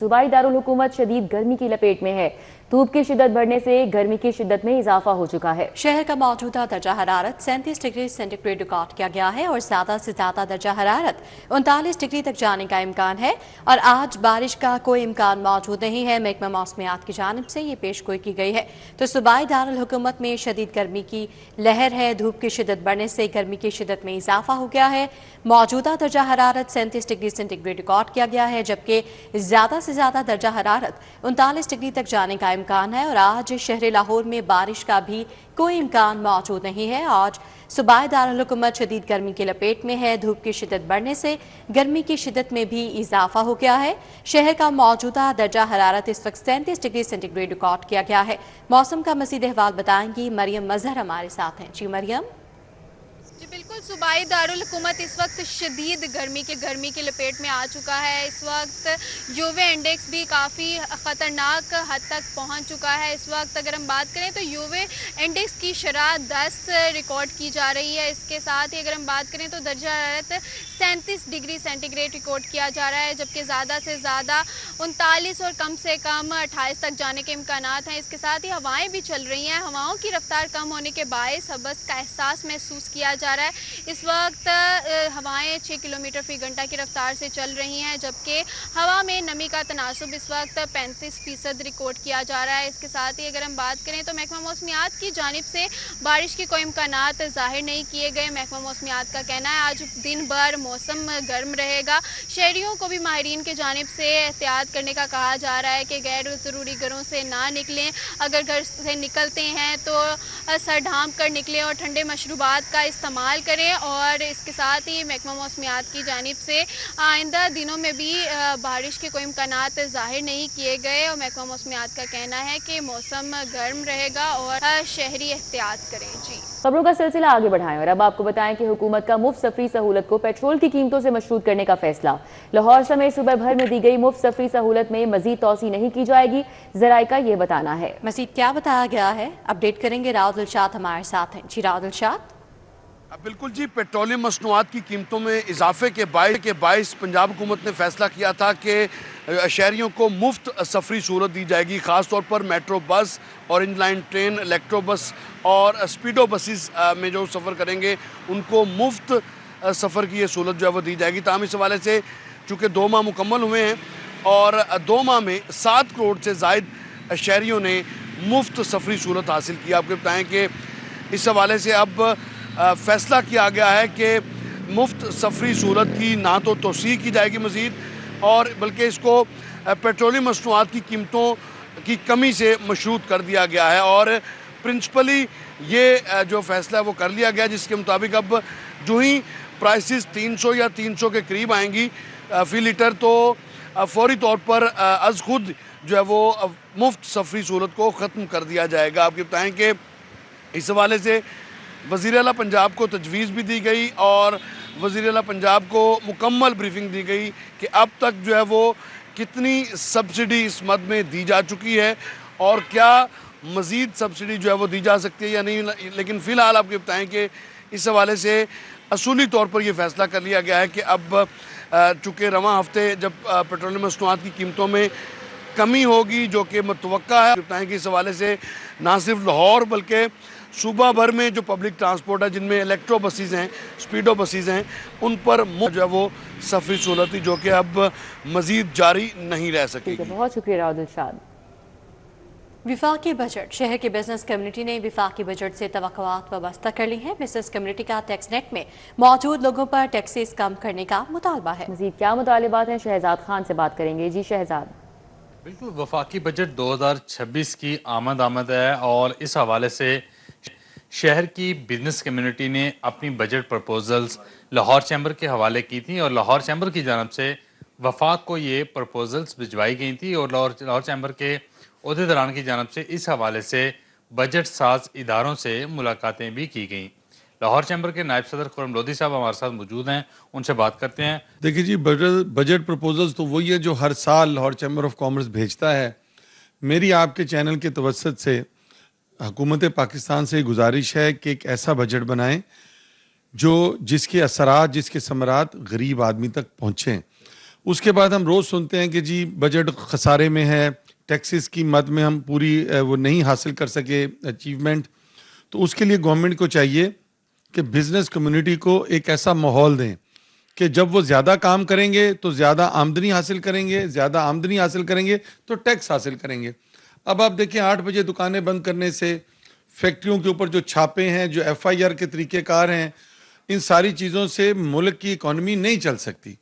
सूबाई दारुल हुकूमत शदीद गर्मी की लपेट में है। धूप की शिद्दत बढ़ने से गर्मी की शिद्दत में इजाफा हो चुका है। शहर का मौजूदा दर्जा हरारत 37 डिग्री सेंटीग्रेड रिकॉर्ड किया गया है और ज्यादा से ज्यादा दर्जा हरारत 39 डिग्री तक जाने का इम्कान है और आज बारिश का कोई इम्कान मौजूद नहीं है। महकमा मौसमियात की जानिब से ये पेशगोई की गई है। तो सूबाई दारुल हुकूमत में शदीद गर्मी की लहर है। धूप की शिद्दत बढ़ने से गर्मी की शिद्दत में इजाफा हो गया है। मौजूदा दर्जा हरारत 37 डिग्री सेंटीग्रेड रिकॉर्ड किया गया है, जबकि ज्यादा से ज्यादा दर्जा हरारत 39 डिग्री तक जाने का इम्कान है और आज शहर लाहौर में बारिश का भी कोई इम्कान मौजूद नहीं है। आज सूबाई दारुल हुकूमत शदीद गर्मी की लपेट में है। धूप की शिद्दत बढ़ने से गर्मी की शिद्दत में भी इजाफा हो गया है। शहर का मौजूदा दर्जा हरारत इस वक्त 37 डिग्री सेंटीग्रेड रिकॉर्ड किया गया है। मौसम का मज़ीद अहवाल बताएंगी मरियम मजहर हमारे साथ हैं। जी मरियम। जी बिल्कुल, सूबाई दारुल हुकूमत इस वक्त शदीद गर्मी की लपेट में आ चुका है। इस वक्त यूवी इंडेक्स भी काफ़ी ख़तरनाक हद तक पहुंच चुका है। इस वक्त अगर हम बात करें तो यूवी इंडेक्स की शरह 10 रिकॉर्ड की जा रही है। इसके साथ ही अगर हम बात करें तो दर्जा हरारत 37 डिग्री सेंटीग्रेड रिकॉर्ड किया जा रहा है, जबकि ज़्यादा से ज़्यादा 39 और कम से कम 28 तक जाने के इम्कान हैं। इसके साथ ही हवाएँ भी चल रही हैं। हवाओं की रफ्तार कम होने के बायस हबस का एहसास महसूस किया जा रहा है। इस वक्त हवाएं 6 किलोमीटर फी घंटा की रफ्तार से चल रही हैं, जबकि हवा में नमी का तनासुब इस वक्त 35% रिकॉर्ड किया जा रहा है। इसके साथ ही अगर हम बात करें तो महकमा मौसमियात की जानिब से बारिश के कोई इम्कानात ज़ाहिर नहीं किए गए। महकमा मौसमियात का कहना है आज दिन भर मौसम गर्म रहेगा। शहरियों को भी माहिरीन की जानिब से एहतियात करने का कहा जा रहा है कि गैर ज़रूरी घरों से ना निकलें। अगर घर से निकलते हैं तो सर ढाँप कर निकलें और ठंडे मशरूबात का इस्तेमाल करें। और इसके साथ ही महकमा मौसमियात की जानिब से आइंदा दिनों में भी बारिश के कोई इम्कानात ज़ाहिर नहीं किए गए और महकमा मौसमियात का कहना है कि मौसम गर्म रहेगा और शहरी एहतियात करें। जी, खबरों का सिलसिला आगे बढ़ाएं और अब आपको बताएं कि हुकूमत का मुफ्त सफरी सहूलत को पेट्रोल की कीमतों से मशरूत करने का फैसला। लाहौर समेत सूबे भर में दी गई मुफ्त सफरी सहूलत में मजीद तोसी नहीं की जाएगी। जराए का ये बताना है। मजीद क्या बताया गया है, अपडेट करेंगे। राव दिलशाद हमारे साथ हैं। जी राव दिलशाद। बिल्कुल जी, पेट्रोलियम मसनूआत की कीमतों में इजाफे के बायस पंजाब हुकूमत ने फैसला किया था कि शहरियों को मुफ्त सफरी सहूलत दी जाएगी। ख़ास तौर पर metro bus, orange line train, electro बस और स्पीडो बसेस में जो सफ़र करेंगे उनको मुफ्त सफ़र की ये सहूलत जो है वो दी जाएगी। ताहम इस हवाले से चूँकि 2 माह मुकम्मल हुए हैं और 2 माह में 7 करोड़ से ज़ायद शहरियों ने मुफ्त सफरी सहूलत हासिल की। आपको बताएँ कि इस हवाले से अब फैसला किया गया है कि मुफ्त सफरी सहूलत की ना तो तोसी की जाएगी मज़ीद और बल्कि इसको पेट्रोलियम मसनूआत की कीमतों की कमी से मशरूत कर दिया गया है। और प्रिंसिपली ये जो फ़ैसला है वो कर लिया गया, जिसके मुताबिक अब जो ही प्राइसेस 300 या 300 के करीब आएंगी फ़ी लीटर, तो फौरी तौर पर अज़ खुद जो है वो मुफ्त सफरी सहूलत को ख़त्म कर दिया जाएगा। आपको बताएँ कि इस हवाले से वज़ीर आला पंजाब को तजवीज़ भी दी गई और वज़ीर आला पंजाब को मुकम्मल ब्रीफिंग दी गई कि अब तक जो है वो कितनी सब्सिडी इस मद में दी जा चुकी है और क्या मज़ीद सब्सिडी जो है वो दी जा सकती है या नहीं। लेकिन फ़िलहाल आपको बताएं कि इस हवाले से असूली तौर पर यह फ़ैसला कर लिया गया है कि अब चूँकि रवां हफ्ते जब पेट्रोलियम मसनूआत की कीमतों में कमी होगी जो कि मुतवक्का है, बताएँ कि इस हवाले से ना सिर्फ लाहौर बल्कि सूबा भर में जो पब्लिक ट्रांसपोर्ट है जिनमें इलेक्ट्रो बसेस हैं, स्पीडो बसेस हैं, उन पर जो है वो सफरी सहूलत जो कि अब मजीद जारी नहीं रह सकेगी। बहुत शुक्रिया राव दिलशाद। विफाकी बजट। शहर की बिजनेस कम्युनिटी ने विफाकी बजट से तवक्कुआत वाबस्ता कर ली हैं। बिजनेस कम्युनिटी का टैक्स नेट में मौजूद लोगों पर टैक्सेस कम करने का मुतालबा है। मजीद क्या मुतालिबात हैं, शहजाद खान से बात करेंगे। जी शहजाद। बिल्कुल, वफाकी बजट 2026 की आमद है और इस हवाले से शहर की बिजनेस कम्युनिटी ने अपनी बजट प्रपोजल्स लाहौर चैम्बर के हवाले की थी और लाहौर चैम्बर की जानब से वफाक को ये प्रपोजल्स भिजवाई गई थी और लाहौर चैम्बर के अहदेदारान की जानब से इस हवाले से बजट साज इदारों से मुलाकातें भी की गई। लाहौर चैम्बर के नायब सदर खुर्रम लोधी साहब हमारे साथ मौजूद हैं, उनसे बात करते हैं। देखिए जी, बजट प्रपोजल्स तो वही है जो हर साल लाहौर चैम्बर ऑफ कॉमर्स भेजता है। मेरी आपके चैनल के तवसत से हुकूमत पाकिस्तान से गुजारिश है कि एक ऐसा बजट बनाएं जिसके असरात, जिसके समरात गरीब आदमी तक पहुँचें। उसके बाद हम रोज़ सुनते हैं कि जी बजट खसारे में है, टैक्सेस की मद में हम पूरी वो नहीं हासिल कर सके अचीवमेंट। तो उसके लिए गवर्नमेंट को चाहिए कि बिजनेस कम्युनिटी को एक ऐसा माहौल दें कि जब वो ज़्यादा काम करेंगे तो ज़्यादा आमदनी हासिल करेंगे, ज़्यादा आमदनी हासिल करेंगे तो टैक्स हासिल करेंगे। अब आप देखें 8 बजे दुकानें बंद करने से, फैक्ट्रियों के ऊपर जो छापे हैं, जो FIR के तरीक़ेकार हैं, इन सारी चीज़ों से मुल्क की इकॉनमी नहीं चल सकती।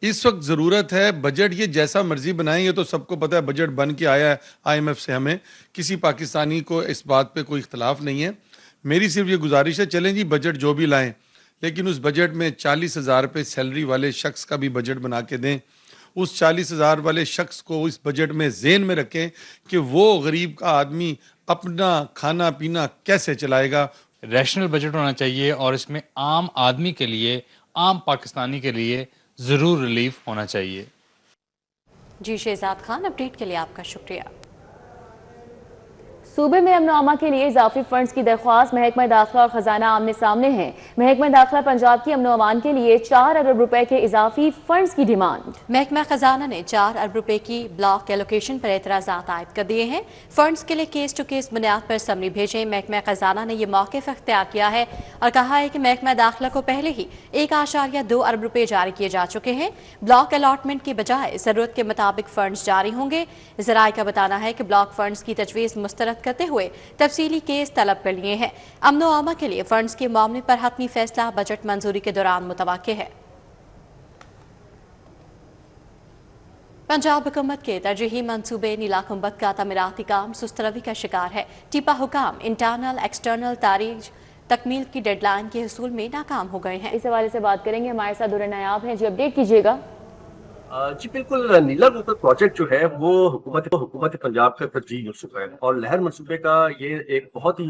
इस वक्त ज़रूरत है बजट ये जैसा मर्जी बनाएंगे, तो सबको पता है बजट बन के आया है IMF से, हमें किसी पाकिस्तानी को इस बात पे कोई इख्तलाफ नहीं है। मेरी सिर्फ ये गुजारिश है, चलें जी बजट जो भी लाएं, लेकिन उस बजट में 40,000 रुपये सैलरी वाले शख्स का भी बजट बना के दें। उस 40,000 वाले शख्स को इस बजट में ज़हन में रखें कि वो गरीब का आदमी अपना खाना पीना कैसे चलाएगा। रैशनल बजट होना चाहिए और इसमें आम आदमी के लिए, आम पाकिस्तानी के लिए ज़रूर रिलीफ होना चाहिए। जी शहजाद खान, अपडेट के लिए आपका शुक्रिया। सूबे में अमन-ओ-अमा के लिए इजाफी फंड्स की दरख्वास्त महकमा दाखिला और खजाना आमने सामने है। महकमा दाखिला पंजाब की अमन-ओ-अमान के लिए 4 अरब रुपए के इजाफी फंड्स की डिमांड। महकमा खजाना ने 4 अरब रुपए की ब्लॉक एलोकेशन पर एतराज़ात आयद कर दिए हैं। फंड्स के लिए केस टू केस बुनियाद पर समरी भेजे। महकमा खजाना ने यह मौक़िफ़ अख्तियार किया है और कहा है कि महकमा दाखिला को पहले ही 1.2 अरब रुपए जारी किए जा चुके हैं। ब्लॉक अलॉटमेंट के बजाय जरूरत के मुताबिक फंड्स जारी होंगे। ज़राए का बताना है कि ब्लॉक फंड्स की तजवीज़ मुस्तरद करते हुए तफसीली केस तलब कर लिए हैं। अमन-ओ-अमा के लिए फंड्स के मामले पर हतमी फैसला बजट मंजूरी के दौरान मुतवक्के है। पंजाब हुकूमत के तरजीही मंसूबे नीला कुंभत का तमीराती काम सुस्त रवी का शिकार है। टीपा हुकाम इंटरनल एक्सटर्नल तारीख तकमील की डेडलाइन के हसूल में नाकाम हो गए हैं। इस हवाले से बात करेंगे, हमारे साथ दुर्र नायाब हैं जी, अपडेट कीजिएगा। जी बिल्कुल, नीला कुंभत प्रोजेक्ट जो है वो हुकूमत पंजाब का तरजीह मंसूबा है और लहर मंसूबे का ये एक बहुत ही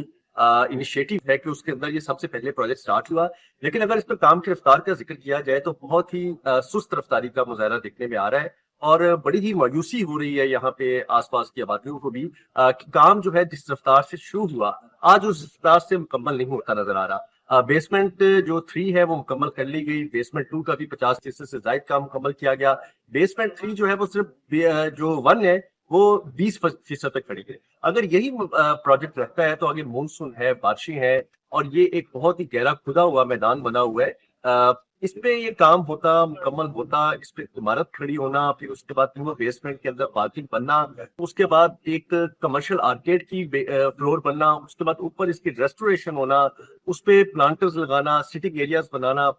इनिशिएटिव है कि उसके अंदर ये सबसे पहले प्रोजेक्ट स्टार्ट हुआ। लेकिन अगर इस पर काम की रफ्तार का जिक्र किया जाए तो बहुत ही सुस्त रफ्तारी का मुजाहरा देखने में आ रहा है और बड़ी ही मायूसी हो रही है यहाँ पे आसपास की आबादियों को भी कि काम जो है जिस रफ्तार से शुरू हुआ आज उस रफ्तार से मुकम्मल नहीं होता नजर आ रहा। बेसमेंट जो 3 है वो मुकम्मल कर ली गई, बेसमेंट 2 का भी 50% से ज्यादा काम मुकम्मल किया गया। बेसमेंट 3 जो है वो सिर्फ जो 1 है वो 20% पे खड़ी है। अगर यही प्रोजेक्ट रहता है तो आगे मानसून है, बारिशें हैं और ये एक बहुत ही गहरा खुदा हुआ मैदान बना हुआ है। इस पे ये काम होता, मुकम्मल होता, इस पे इमारत खड़ी होना, फिर उसके बाद वो बेसमेंट के अंदर पार्किंग बनना, उसके बाद एक कमर्शियल आर्केड की फ्लोर बनना, उसके बाद ऊपर इसकी रेस्टोरेशन होना, उस पे प्लांटर्स लगाना, सिटिंग एरियाज बनाना,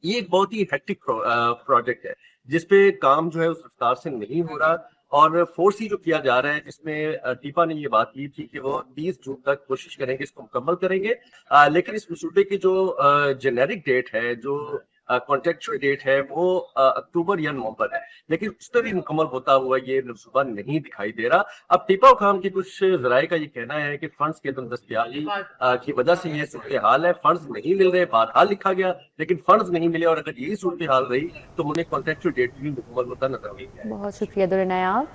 ये एक बहुत ही हेक्टिक प्रोजेक्ट है जिसपे काम जो है उस रफ्तार से नहीं हो रहा। और फोर्स ही जो किया जा रहा है जिसमें टीपा ने ये बात की थी कि वो 30 जून तक कोशिश करेंगे इसको मुकम्मल करेंगे। लेकिन इस मंसूबे की जो जेनेरिक डेट है, जो कॉन्ट्रेक्चुअल डेट है वो अक्टूबर या नवंबर है, लेकिन उस पर भी मुकम्मल होता हुआ ये मंसूबा नहीं दिखाई दे रहा। अब टीपा हुकाम की कुछ जराये का ये कहना है कि फंड्स के दस्तयाबी की वजह से ये सूरत हाल है, फंड्स नहीं मिल रहे, बहरहाल लिखा गया लेकिन फंड्स नहीं मिले और अगर यही सूरत हाल रही तो उन्हें कॉन्ट्रेक्चुअल डेट भी मुकम्मल होता नजर नहीं आएगा। बहुत शुक्रिया दुर्र नायाब।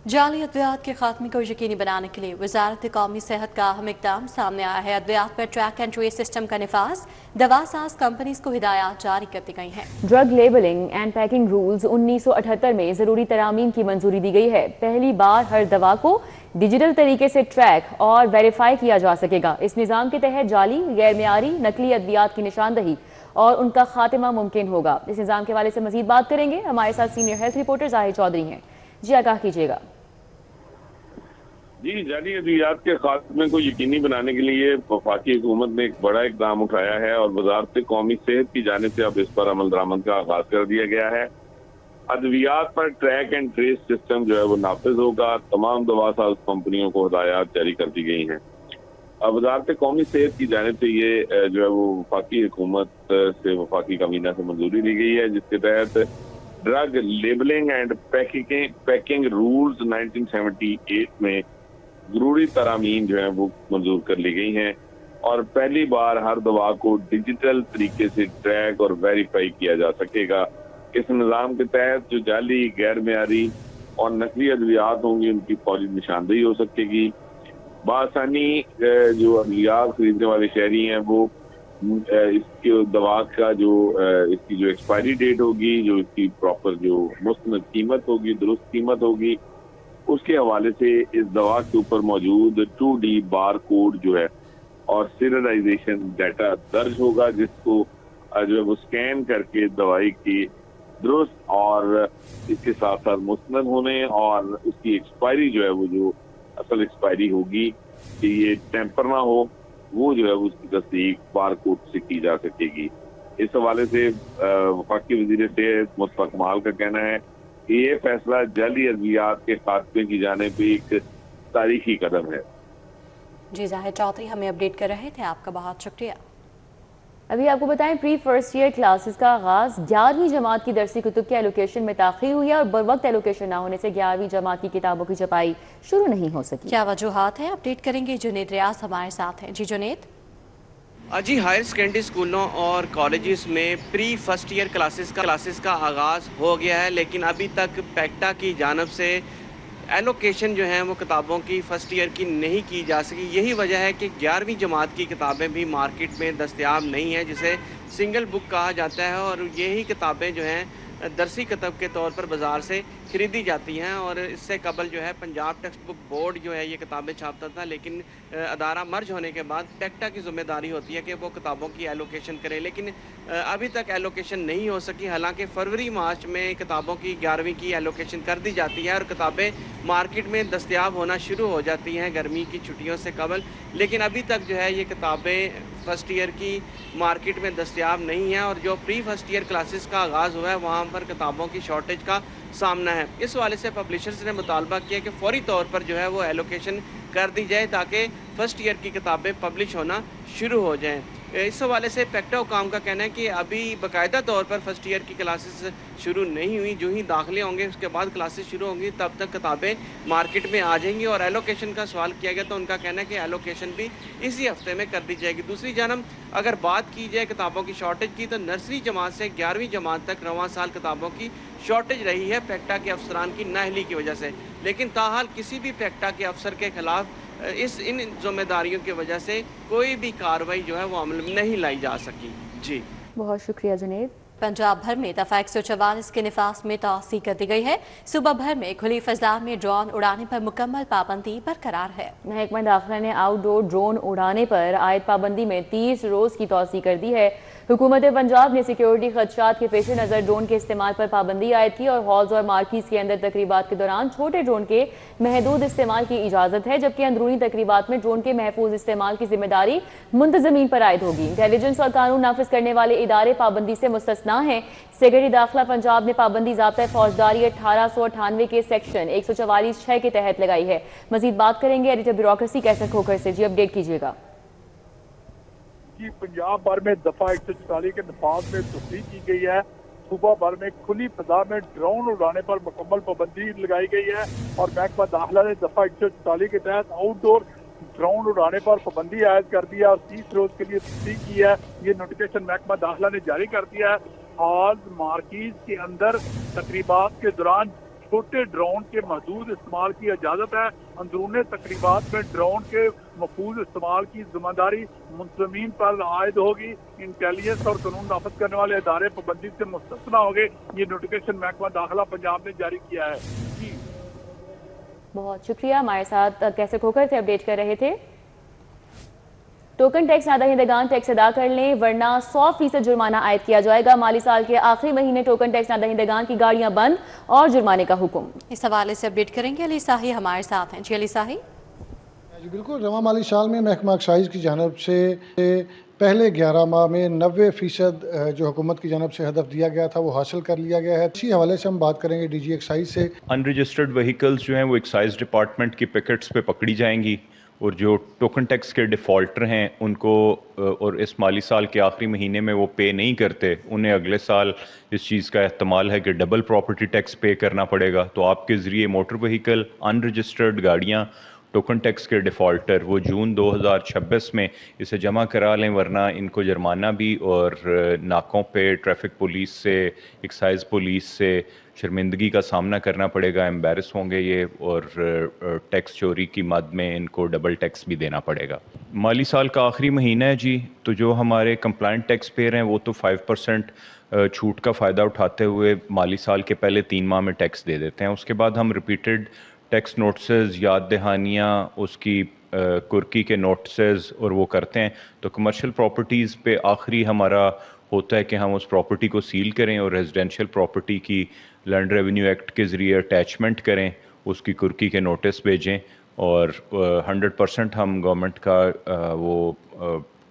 जाली अद्वियात के खात्मे को यकीनी बनाने के लिए वजारत कौमी सेहत का अहम इकदाम सामने आया है। अद्वियात पर ट्रैक एंड ट्रेस सिस्टम का निफाज, दवा साज कंपनीज को हिदायत जारी कर दी गई हैं। Drug labelling and packing rules 1978 में जरूरी तरामीम की मंजूरी दी गई है। पहली बार हर दवा को डिजिटल तरीके से ट्रैक और वेरीफाई किया जा सकेगा। इस निज़ाम के तहत जाली, गैर मियारी, नकली अद्वियात की निशानदही और उनका खात्मा मुमकिन होगा। इस निज़ाम के हवाले से मजीद बात करेंगे, हमारे साथ senior health reporter Zahid Chaudhry हैं। जी आगाह कीजिएगा। जी, जाली अद्वियात के खात्मे को यकीनी बनाने के लिए वफाकी हुकूमत ने एक बड़ा इकदाम उठाया है और वजारत कौमी सेहत की जानिब से अब इस पर अमल दरामद का आगाज कर दिया गया है। अद्वियात पर ट्रैक एंड ट्रेस सिस्टम जो है वो नाफिज होगा। तमाम दवा साज कंपनियों को हिदायत जारी कर दी गई हैं। अब वजारत कौमी सेहत की जानिब से ये जो है वो वफाकी हुकूमत से वफाकी काबीना से मंजूरी ली गई है, जिसके तहत drug labelling and packing rules 1978 में जरूरी तरामीम जो है वो मंजूर कर ली गई हैं और पहली बार हर दवा को डिजिटल तरीके से ट्रैक और वेरीफाई किया जा सकेगा। इस निज़ाम के तहत जो जाली, गैर मियारी और नकली अद्वियात होंगी उनकी फौरी निशानदेही हो सकेगी। बासानी जो अद्वियात खरीदने वाले शहरी हैं वो इसके दवा का जो इसकी जो एक्सपायरी डेट होगी, जो इसकी प्रॉपर जो मुस्तनद कीमत होगी, दुरुस्त कीमत होगी, उसके हवाले से इस दवा के ऊपर मौजूद 2D बार कोड जो है और सीरियलाइजेशन डाटा दर्ज होगा, जिसको जो है वो स्कैन करके दवाई की दुरुस्त और इसके साथ साथ मुस्तनद होने और उसकी एक्सपायरी जो है वो जो असल एक्सपायरी होगी कि ये टेम्पर ना हो, वो जो है उसकी तस्दीक बार कोड से की जा सकेगी। इस हवाले से वफाकी वज़ीर सेहत मुस्तफा कमाल का कहना है कि ये फैसला जाली अद्वियात के खात्मे की जानिब एक तारीखी कदम है। जी जाहिर चौधरी हमें अपडेट कर रहे थे, आपका बहुत शुक्रिया। अभी आपको बताएं प्री फर्स्ट ईयर क्लासेस का आगाज 11वीं जमात की दरसी कुतुब के एलोकेशन में ताख़ीर हुई है और बर वक्त एलोकेशन ना होने से 11वीं जमात की किताबों की छपाई शुरू नहीं हो सकी। क्या वजूहात है, अपडेट करेंगे। जुनेद रियाज हमारे साथ हैं। जी जुनेद। जी हायर सेकेंडरी स्कूलों और कॉलेजेस में प्री फर्स्ट ईयर क्लासेस का आगाज़ हो गया है, लेकिन अभी तक पैक्टा की जानब से एलोकेशन जो है वो किताबों की फ़र्स्ट ईयर की नहीं की जा सकी। यही वजह है कि 11वीं जमात की किताबें भी मार्केट में दस्तयाब नहीं हैं, जिसे सिंगल बुक कहा जाता है, और यही किताबें जो हैं दरसी किताब के तौर पर बाज़ार से ख़रीदी जाती हैं। और इससे कबल जो है पंजाब टेक्स्ट बुक बोर्ड जो है ये किताबें छापता था, लेकिन अदारा मर्ज होने के बाद पैक्टा की ज़िम्मेदारी होती है कि वो किताबों की एलोकेशन करे, लेकिन अभी तक एलोकेशन नहीं हो सकी। हालांकि फरवरी मार्च में किताबों की 11वीं की एलोकेशन कर दी जाती है और किताबें मार्केट में दस्तयाब होना शुरू हो जाती हैं गर्मी की छुट्टियों से कबल, लेकिन अभी तक जो है ये किताबें फ़र्स्ट ईयर की मार्केट में दस्तयाब नहीं है। और जो प्री फर्स्ट ईयर क्लासेस का आगाज़ हुआ है वहाँ पर किताबों की शॉर्टेज का सामना है। इस हवाले से पब्लिशर्स ने मुतालबा किया कि फौरी तौर पर जो है वो एलोकेशन कर दी जाए ताकि फ़र्स्ट ईयर की किताबें पब्लिश होना शुरू हो जाएं। इस हवाले से पैक्टा हुकाम का कहना है कि अभी बाकायदा तौर पर फर्स्ट ईयर की क्लासेस शुरू नहीं हुई, जो ही दाखिले होंगे उसके बाद क्लासेस शुरू होंगी, तब तक किताबें मार्केट में आ जाएंगी। और एलोकेशन का सवाल किया गया तो उनका कहना है कि एलोकेशन भी इसी हफ्ते में कर दी जाएगी। दूसरी जानब अगर बात की जाए किताबों की शॉर्टेज की, तो नर्सरी जमात से 11वीं जमात तक रवां साल किताबों की शॉर्टेज रही है पैक्टा के अफसरान की नाअहली की वजह से, लेकिन ताहाल किसी भी पैक्टा के अफसर के खिलाफ इन जिम्मेदारियों की वजह से कोई भी कार्रवाई जो है वो अमल में नहीं लाई जा सकी। जी बहुत शुक्रिया जुनेद। पंजाब भर में दफा 144 के निफास में तोसी कर दी गई है। सुबह भर में खुली फजा में ड्रोन उड़ाने पर मुकम्मल पाबंदी बरकरार है। महकमा दाखिला ने आउटडोर ड्रोन उड़ाने पर आयद पाबंदी में 30 रोज की तोसी कर दी है। हुकूमत पंजाब ने सिक्योरिटी खदशात के पेश नज़र ड्रोन के इस्तेमाल पर पाबंदी आयद की और हॉल्स और मार्किज के अंदर तकरीबात के दौरान छोटे ड्रोन के महदूद इस्तेमाल की इजाज़त है, जबकि अंदरूनी तकरीबात में ड्रोन के महफूज इस्तेमाल की जिम्मेदारी मुंतजमीन पर आयद होगी। इंटेलिजेंस और कानून नाफिज करने वाले इदारे पाबंदी से मुस्तस्ना हैं। सेक्रेटरी दाखिला पंजाब ने पाबंदी ज़ाब्ता फौजदारी 1898 के सेक्शन 144(6) के तहत लगाई है। मजीद बात करेंगे एडिटर ब्यूरोक्रेसी कैसर खोखर से। जी अपडेट कीजिएगा। पंजाब भर में दफा 144 के नफाज में तस्दीक की गई है। सुबह भर में खुली फजा में ड्रोन उड़ाने पर मुकम्मल पाबंदी लगाई गई है और महकमा दाखिला ने दफा 144 के तहत आउटडोर ड्रोन उड़ाने पर पाबंदी आयद कर दिया और 30 रोज के लिए तस्दीक की है। ये नोटिफिकेशन महकमा दाखिला ने जारी कर दिया है। हॉल मार्किज के अंदर तकरीबात के दौरान छोटे ड्रोन के महदूद इस्तेमाल की इजाज़त है। अंदरूनी तकरीबात में ड्रोन के महफूज इस्तेमाल की जिम्मेदारी मुंतजमीन पर आयद होगी। इंटेलिजेंस और कानून नाफिज करने वाले इदारे पाबंदी से मुस्तस्ना होंगे। ये नोटिफिकेशन महकमा दाखिला पंजाब ने जारी किया है। जी बहुत शुक्रिया। हमारे साथ कैसे खोकर थे, अपडेट कर रहे थे। टोकन टैक्स नादहिंदगान टैक्स अदा कर लें वरना 100% जुर्माना आयद किया जाएगा। माली साल के आखिरी महीने टोकन टैक्स नादहिंदगान की गाड़ियां बंद और जुर्माने का हुक्म। इस हवाले से अपडेट करेंगे अली साही हमारे साथ हैं। जी अली साही। जी बिल्कुल, रवा माली साल में महकमा एक्साइज की जानब से पहले 11 माह में 90% जो हुकूमत की जानब से हदफ दिया गया था वो हासिल कर लिया गया है। इसी हवाले से हम बात करेंगे DG एक्साइज से। अनरजिस्टर्ड व्हीकल्स जो हैं वो एक्साइज डिपार्टमेंट की पिकेट्स पे पकड़ी जाएंगी और जो टोकन टैक्स के डिफ़ॉल्टर हैं उनको और इस माली साल के आखिरी महीने में वो पे नहीं करते, उन्हें अगले साल इस चीज़ का एहतमाल है कि डबल प्रॉपर्टी टैक्स पे करना पड़ेगा। तो आपके ज़रिए मोटर व्हीकल, अनरजिस्टर्ड गाड़ियाँ टोकन टैक्स के डिफ़ॉल्टर वो जून 2026 में इसे जमा करा लें, वरना इनको जुर्माना भी और नाकों पे ट्रैफिक पुलिस से, एक्साइज पुलिस से शर्मिंदगी का सामना करना पड़ेगा, एम्बेरस होंगे ये, और टैक्स चोरी की मद में इनको डबल टैक्स भी देना पड़ेगा। माली साल का आखिरी महीना है जी, तो जो हमारे कंप्लाइंट टैक्स पेयर हैं वो तो 5% छूट का फ़ायदा उठाते हुए माली साल के पहले 3 माह में टैक्स दे देते हैं। उसके बाद हम रिपीटेड टैक्स नोटिस, याद दहानियाँ, उसकी कुर्की के नोटिस और वो करते हैं। तो कमर्शियल प्रॉपर्टीज़ पे आखिरी हमारा होता है कि हम उस प्रॉपर्टी को सील करें और रेजिडेंशियल प्रॉपर्टी की लैंड रेवेन्यू एक्ट के ज़रिए अटैचमेंट करें, उसकी कुर्की के नोटिस भेजें और 100% हम गवर्नमेंट का वो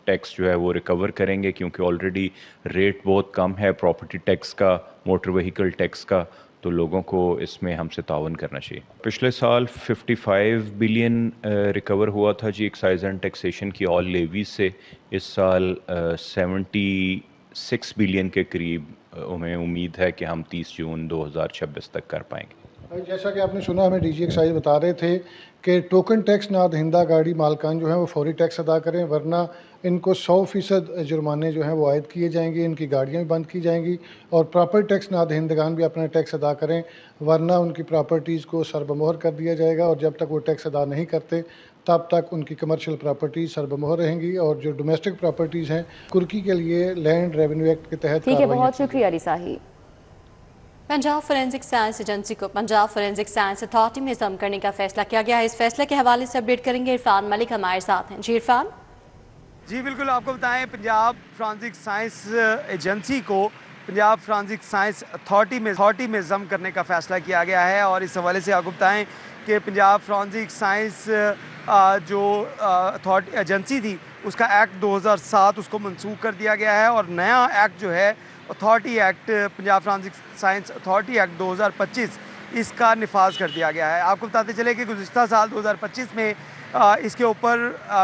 टैक्स जो है वो रिकवर करेंगे, क्योंकि ऑलरेडी रेट बहुत कम है प्रॉपर्टी टैक्स का, मोटर व्हीकल टैक्स का, तो लोगों को इसमें हमसे तावन करना चाहिए। पिछले साल 55 बिलियन रिकवर हुआ था जी एक्साइज एंड टैक्सेशन की ऑल लेवीज से। इस साल 76 बिलियन के करीब हमें उम्मीद है कि हम 30 जून 2026 तक कर पाएंगे। जैसा कि आपने सुना, हमें डीजी एक्साइज बता रहे थे कि टोकन टैक्स ना दहिंदा गाड़ी मालकान जो है वो फौरी टैक्स अदा करें, वरना इनको 100% जुर्माने जो हैं वो आयद किए जाएंगे, इनकी गाड़ियाँ भी बंद की जाएंगी। और प्रॉपर्टी टैक्स ना दहिंदगान भी अपना टैक्स अदा करें, वरना उनकी प्रॉपर्टीज़ को सरबमोहर कर दिया जाएगा और जब तक वो टैक्स अदा नहीं करते तब तक उनकी कमर्शियल प्रॉपर्टीज़ सरबमोहर रहेंगी। और जो डोमेस्टिक प्रॉपर्टीज़ हैं, कुर्की के लिए लैंड रेवेन्यू एक्ट के तहत। ठीक है, बहुत शुक्रिया रिसाही। पंजाब फोरेंसिक साइंस एजेंसी को पंजाब फोरेंसिक साइंस अथॉरिटी में जम करने का फैसला किया गया है। इस फैसले के हवाले से अपडेट करेंगे इरफान मलिक, हमारे साथ हैं। जी इरफान। जी बिल्कुल, आपको बताएं, पंजाब फोरेंसिक साइंस एजेंसी को पंजाब फोरेंसिक साइंस अथॉरिटी में जम करने का फैसला किया गया है। और इस हवाले से आपको बताएं कि पंजाब फोरेंसिक साइंस जो अथॉरिटी एजेंसी थी उसका एक्ट 2007 उसको मनसूख कर दिया गया है और नया एक्ट जो है authority act, Punjab forensic science authority act 2025 इसका निफाज कर दिया गया है। आपको बताते चले कि गुज़िश्ता साल 2025 में इसके ऊपर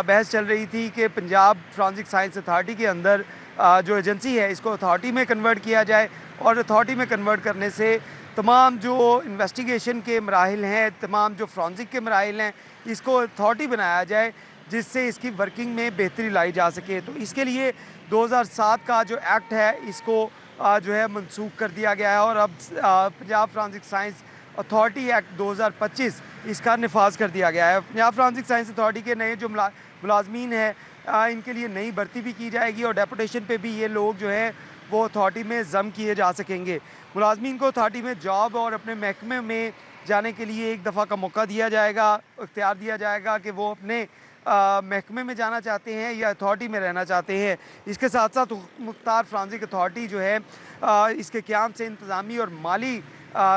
बहस चल रही थी कि पंजाब फोरेंसिक साइंस अथॉरिटी के अंदर जो एजेंसी है इसको अथॉरिटी में कन्वर्ट किया जाए और अथॉरिटी में कन्वर्ट करने से तमाम जो इन्वेस्टिगेशन के मराहिल हैं, तमाम जो फोरेंसिक के मराहिल हैं, इसको अथॉरिटी बनाया जाए जिससे इसकी वर्किंग में बेहतरी लाई जा सके। तो इसके लिए 2007 का जो एक्ट है इसको जो है मनसूख कर दिया गया है और अब Punjab forensic science authority act 2025 इसका निफाज कर दिया गया है। पंजाब फोरेंसिक साइंस अथॉरिटी के नए जो मुलाजमीन हैं इनके लिए नई भर्ती भी की जाएगी और डेपुटेशन पे भी ये लोग जो है वो अथॉरिटी में जम किए जा सकेंगे। मुलाजमीन को अथॉरिटी में जॉब और अपने महकमे में जाने के लिए एक दफ़ा का मौका दिया जाएगा, इख्तियार दिया जाएगा कि वो अपने महकमे में जाना चाहते हैं या अथॉरिटी में रहना चाहते हैं। इसके साथ साथ मुख्तार फोरेंसिक अथॉरिटी जो है इसके क़याम से इंतज़ामी और माली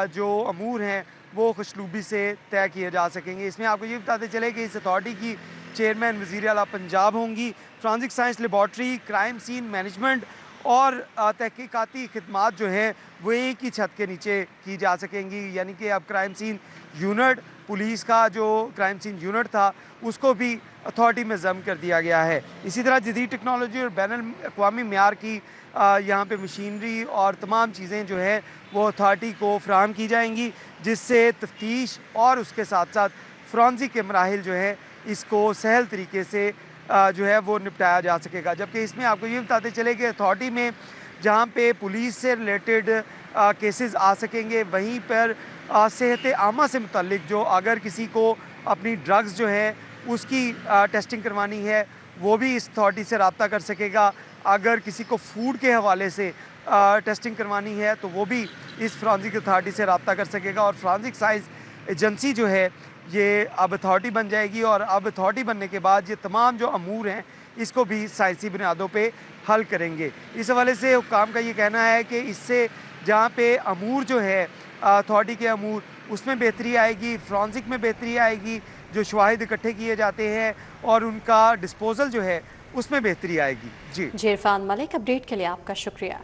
जो अमूर हैं वो खुशलूबी से तय किए जा सकेंगे। इसमें आपको ये बताते चले कि इस अथॉरिटी की चेयरमैन वज़ीर आला पंजाब होंगी। Forensic science laboratory, crime scene management और तहकीकाती खिदमात जो हैं वो एक ही छत के नीचे की जा सकेंगी, यानी कि अब क्राइम सीन यूनिट, पुलिस का जो क्राइम सीन यूनिट था उसको भी अथॉरिटी में जम कर दिया गया है। इसी तरह जदीद टेक्नोलॉजी और बैनुल अक़वामी मेयार की यहाँ पे मशीनरी और तमाम चीज़ें जो है वो अथॉरिटी को फराहम की जाएंगी, जिससे तफ्तीश और उसके साथ साथ फोरेंसिक के मराहिल जो है इसको सहल तरीके से जो है वो निपटाया जा सकेगा। जबकि इसमें आपको ये बताते चले कि अथॉरिटी में जहाँ पे पुलिस से रिलेटेड केसेस आ सकेंगे, वहीं पर सेहत आमा से मुतल्लिक जो अगर किसी को अपनी ड्रग्स जो है उसकी टेस्टिंग करवानी है वो भी इस अथॉरिटी से रब्ता कर सकेगा। अगर किसी को फूड के हवाले से टेस्टिंग करवानी है तो वो भी इस फोरेंसिक अथॉरिटी से रब्ता कर सकेगा। और फोरेंसिक साइंस एजेंसी जो है ये अब अथॉरिटी बन जाएगी और अब अथॉरिटी बनने के बाद ये तमाम जो अमूर हैं इसको भी साइंसी बुनियादों पे हल करेंगे। इस हवाले से हुक्काम का ये कहना है कि इससे जहाँ पे अमूर जो है अथॉरिटी के अमूर उसमें बेहतरी आएगी, फोरेंसिक में बेहतरी आएगी, जो शवाहिद इकट्ठे किए जाते हैं और उनका डिस्पोजल जो है उसमें बेहतरी आएगी। जी इरफान मलिक, अपडेट के लिए आपका शुक्रिया।